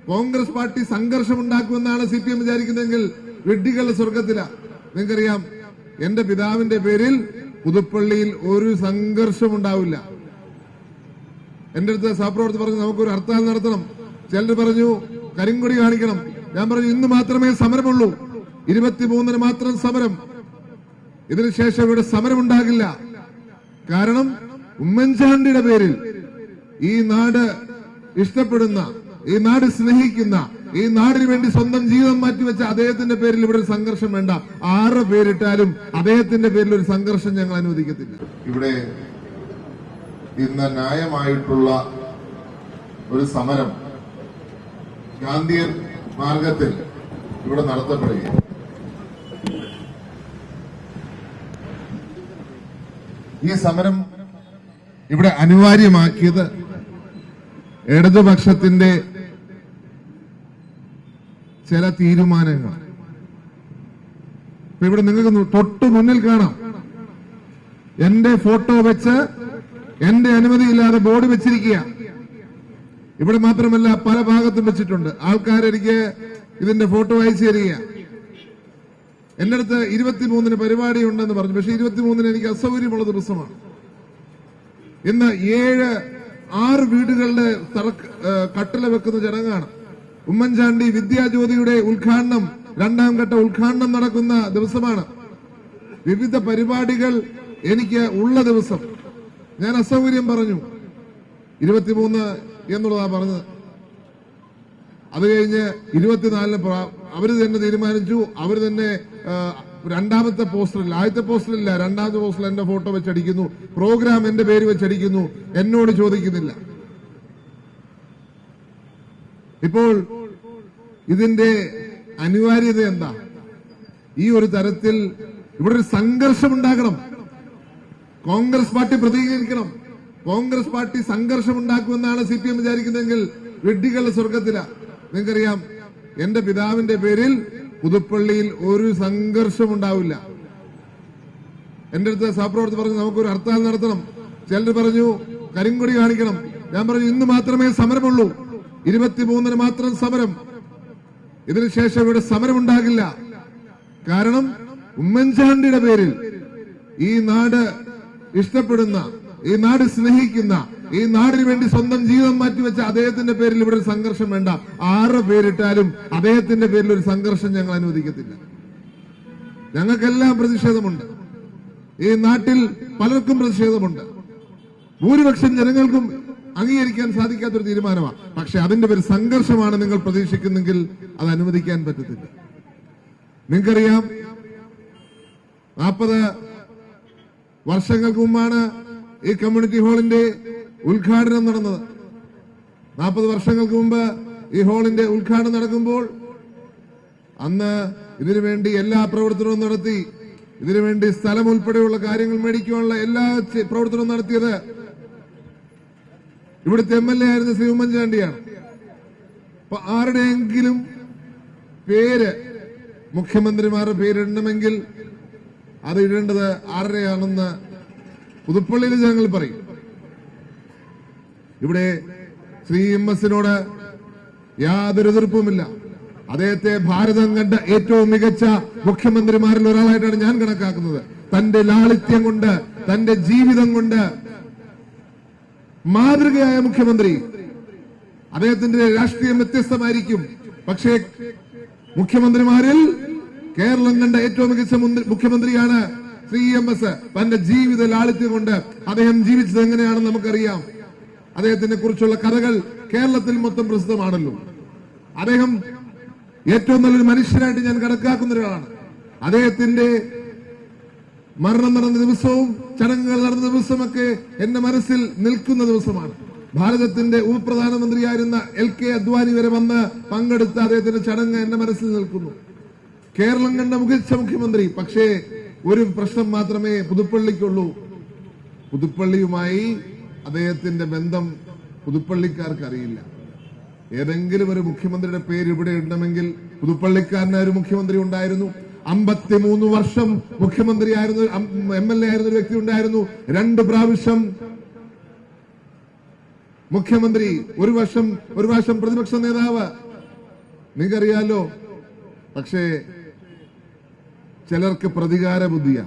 Congress party സംഘർഷം ഉണ്ടാക്കുമെന്നാണ് CPM വിചാരിക്കുന്നതെങ്കിൽ വിഡ്ഢികളുടെ സ്വർഗത്തില. നിങ്ങൾക്കറിയാം, എന്റെ പിതാവിന്റെ പേരിൽ പുതുപ്പള്ളിയിൽ ഒരു സംഘർഷം ഉണ്ടാവില്ല. എന്റെ അടുത്ത് സഹപ്രവർത്തകർ പറഞ്ഞു നമുക്കൊരു ഹർത്താൽ നടത്തണം. ചിലർ പറഞ്ഞു കരിങ്കൊടി കാണിക്കണം. ഞാൻ പറഞ്ഞു ഇന്ന് മാത്രമേ സമരമുള്ളൂ, 23-ന് മാത്രം സമരം. ഇതിനുശേഷം ഇവിടെ സമരമുണ്ടാകില്ല. കാരണം ഉമ്മൻചാണ്ടിയുടെ പേരിൽ ഈ നാട് ഇഷ്ടപ്പെടുന്ന, ഈ നാട് സ്നേഹിക്കുന്ന, ഈ നാടിന് വേണ്ടി സ്വന്തം ജീവിതം മാറ്റിവെച്ച അദ്ദേഹത്തിന്റെ പേരിൽ ഇവിടെ ഒരു സംഘർഷം വേണ്ട. 6 പേരിട്ടാലും അദ്ദേഹത്തിന്റെ പേരിൽ ഒരു സംഘർഷം ഞങ്ങൾ അനുവദിക്കത്തില്ല. ഇവിടെ ഇന്ന് ന്യായമായിട്ടുള്ള ഒരു സമരം ഗാന്ധിയൻ മാർഗത്തിൽ ഇവിടെ നടത്തപ്പെടുകയാണ്. ഈ സമരം ഇവിടെ അനിവാര്യമാക്കിയത് ഇടതുപക്ഷത്തിന്റെ ചില തീരുമാനങ്ങൾ. ഇവിടെ നിങ്ങൾക്ക് തൊട്ടു മുന്നിൽ കാണാം, എന്റെ ഫോട്ടോ വെച്ച് എന്റെ അനുമതിയില്ലാതെ ബോർഡ് വെച്ചിരിക്കുക. ഇവിടെ മാത്രമല്ല, പല ഭാഗത്തും വെച്ചിട്ടുണ്ട്. ആൾക്കാരെനിക്ക് ഇതിന്റെ ഫോട്ടോ അയച്ചു തരിക. എന്റെ അടുത്ത് 23-ന് പരിപാടി ഉണ്ടെന്ന് പറഞ്ഞു. പക്ഷെ 23-ന് എനിക്ക് അസൗകര്യമുള്ള ദിവസമാണ്. ഇന്ന് 6 വീടുകളുടെ കട്ടല വെക്കുന്ന ചടങ്ങാണ്. ഉമ്മൻചാണ്ടി വിദ്യാജ്യോതിയുടെ ഉദ്ഘാടനം, 2ാം ഘട്ട ഉദ്ഘാടനം നടക്കുന്ന ദിവസമാണ്. വിവിധ പരിപാടികൾ എനിക്ക് ഉള്ള ദിവസം. ഞാൻ അസൗകര്യം പറഞ്ഞു, 23 എന്നുള്ളതാ പറഞ്ഞത്. അത് കഴിഞ്ഞ് 24-ന് അവര് തന്നെ തീരുമാനിച്ചു. അവര് തന്നെ 2ാമത്തെ പോസ്റ്ററിൽ, ആദ്യത്തെ പോസ്റ്ററില്ല, 2ാമത്തെ പോസ്റ്ററിൽ എന്റെ ഫോട്ടോ വെച്ചടിക്കുന്നു. പ്രോഗ്രാം എന്റെ പേര് വെച്ചടിക്കുന്നു. എന്നോട് ചോദിക്കുന്നില്ല. ഇപ്പോൾ ഇതിന്റെ അനിവാര്യത എന്താ? ഈ ഒരു തരത്തിൽ ഇവിടെ ഒരു സംഘർഷം ഉണ്ടാകണം. കോൺഗ്രസ് പാർട്ടി പ്രതികരിക്കണം. കോൺഗ്രസ് പാർട്ടി സംഘർഷം ഉണ്ടാക്കുമെന്നാണ് CPM വിചാരിക്കുന്നതെങ്കിൽ വിഡ്ഢികളുടെ സ്വർഗത്തില. നിങ്ങൾക്കറിയാം, എന്റെ പിതാവിന്റെ പേരിൽ പുതുപ്പള്ളിയിൽ ഒരു സംഘർഷം ഉണ്ടാവില്ല. എന്റെ അടുത്ത് സഹപ്രവർത്തകർ പറഞ്ഞു നമുക്കൊരു ഹർത്താൽ നടത്തണം. ചിലർ പറഞ്ഞു കരിങ്കൊടി കാണിക്കണം. ഞാൻ പറഞ്ഞു ഇന്ന് മാത്രമേ സമരമുള്ളൂ, 23-ന് മാത്രം സമരം. ഇതിനുശേഷം ഇവിടെ സമരമുണ്ടാകില്ല. കാരണം ഉമ്മൻചാണ്ടിയുടെ പേരിൽ ഈ നാട് ഇഷ്ടപ്പെടുന്ന, ഈ നാട് സ്നേഹിക്കുന്ന, ഈ നാടിന് വേണ്ടി സ്വന്തം ജീവിതം മാറ്റിവെച്ച അദ്ദേഹത്തിന്റെ പേരിൽ ഇവിടെ ഒരു സംഘർഷം വേണ്ട. 6 പേരിട്ടാലും അദ്ദേഹത്തിന്റെ പേരിൽ ഒരു സംഘർഷം ഞങ്ങൾ അനുവദിക്കത്തില്ല. ഞങ്ങൾക്കെല്ലാം പ്രതിഷേധമുണ്ട്. ഈ നാട്ടിൽ പലർക്കും പ്രതിഷേധമുണ്ട്. ഭൂരിപക്ഷം ജനങ്ങൾക്കും അംഗീകരിക്കാൻ സാധിക്കാത്തൊരു തീരുമാനമാണ്. പക്ഷെ അതിന്റെ പേര് സംഘർഷമാണ് നിങ്ങൾ പ്രതീക്ഷിക്കുന്നെങ്കിൽ അത് അനുവദിക്കാൻ പറ്റത്തില്ല. നിങ്ങൾക്കറിയാം, 40 വർഷങ്ങൾക്ക് മുമ്പാണ് ഈ കമ്മ്യൂണിറ്റി ഹാളിന്റെ ഉദ്ഘാടനം നടന്നത്. 40 വർഷങ്ങൾക്ക് മുമ്പ് ഈ ഹാളിന്റെ ഉദ്ഘാടനം നടക്കുമ്പോൾ അന്ന് ഇതിനുവേണ്ടി എല്ലാ പ്രവർത്തനവും നടത്തി. ഇതിനുവേണ്ടി സ്ഥലം ഉൾപ്പെടെയുള്ള കാര്യങ്ങൾ മേടിക്കാനുള്ള എല്ലാ പ്രവർത്തനവും നടത്തിയത് ഇവിടുത്തെ MLA ആയിരുന്ന ശ്രീ ഉമ്മൻചാണ്ടിയാണ്. അപ്പൊ ആരുടെയെങ്കിലും പേര്, മുഖ്യമന്ത്രിമാരുടെ പേരിടണമെങ്കിൽ അത് ഇടേണ്ടത് ആരുടെയാണെന്ന് പുതുപ്പള്ളിയിൽ ജനങ്ങൾ പറയും. ഇവിടെ ശ്രീ MS-നോട് യാതൊരു എതിർപ്പുമില്ല. അദ്ദേഹത്തെ ഭാരതം കണ്ട ഏറ്റവും മികച്ച മുഖ്യമന്ത്രിമാരിൽ ഒരാളായിട്ടാണ് ഞാൻ കണക്കാക്കുന്നത്. തന്റെ ലാളിത്യം കൊണ്ട്, തന്റെ ജീവിതം കൊണ്ട് മാതൃകയായ മുഖ്യമന്ത്രി. അദ്ദേഹത്തിന്റെ രാഷ്ട്രീയം വ്യത്യസ്തമായിരിക്കും. പക്ഷേ മുഖ്യമന്ത്രിമാരിൽ കേരളം കണ്ട ഏറ്റവും മികച്ച മുഖ്യമന്ത്രിയാണ് ശ്രീ MS. തന്റെ ജീവിത ലാളിത്യം കൊണ്ട് അദ്ദേഹം ജീവിച്ചത് എങ്ങനെയാണെന്ന് നമുക്കറിയാം. അദ്ദേഹത്തിനെ കുറിച്ചുള്ള കഥകൾ കേരളത്തിൽ മൊത്തം പ്രസിദ്ധമാണല്ലോ. അദ്ദേഹം ഏറ്റവും നല്ലൊരു മനുഷ്യനായിട്ട് ഞാൻ കണക്കാക്കുന്ന ഒരാളാണ്. അദ്ദേഹത്തിന്റെ മരണം നടന്ന ദിവസവും ചടങ്ങുകൾ നടന്ന ദിവസമൊക്കെ എന്റെ മനസ്സിൽ നിൽക്കുന്ന ദിവസമാണ്. ഭാരതത്തിന്റെ ഉപപ്രധാനമന്ത്രിയായിരുന്ന LK അദ്വാനി വരെ വന്ന് പങ്കെടുത്ത അദ്ദേഹത്തിന്റെ ചടങ്ങ് എന്റെ മനസ്സിൽ നിൽക്കുന്നു. കേരളം കണ്ട മികച്ച മുഖ്യമന്ത്രി. പക്ഷേ ഒരു പ്രശ്നം മാത്രമേ പുതുപ്പള്ളിക്കുള്ളൂ. പുതുപ്പള്ളിയുമായി അദ്ദേഹത്തിന്റെ ബന്ധം പുതുപ്പള്ളിക്കാർക്ക് അറിയില്ല. ഏതെങ്കിലും ഒരു മുഖ്യമന്ത്രിയുടെ പേര് ഇവിടെ ഉണ്ടെങ്കിൽ പുതുപ്പള്ളിക്കാരനായ ഒരു മുഖ്യമന്ത്രി ഉണ്ടായിരുന്നു. 53 വർഷം മുഖ്യമന്ത്രിയായിരുന്നു, MLA ആയിരുന്ന ഒരു വ്യക്തി ഉണ്ടായിരുന്നു. 2 പ്രാവശ്യം മുഖ്യമന്ത്രി, ഒരു വർഷം പ്രതിപക്ഷ നേതാവ്. നിങ്ങൾക്കറിയാലോ. പക്ഷേ ചിലർക്ക് പ്രതികാര ബുദ്ധിയാ.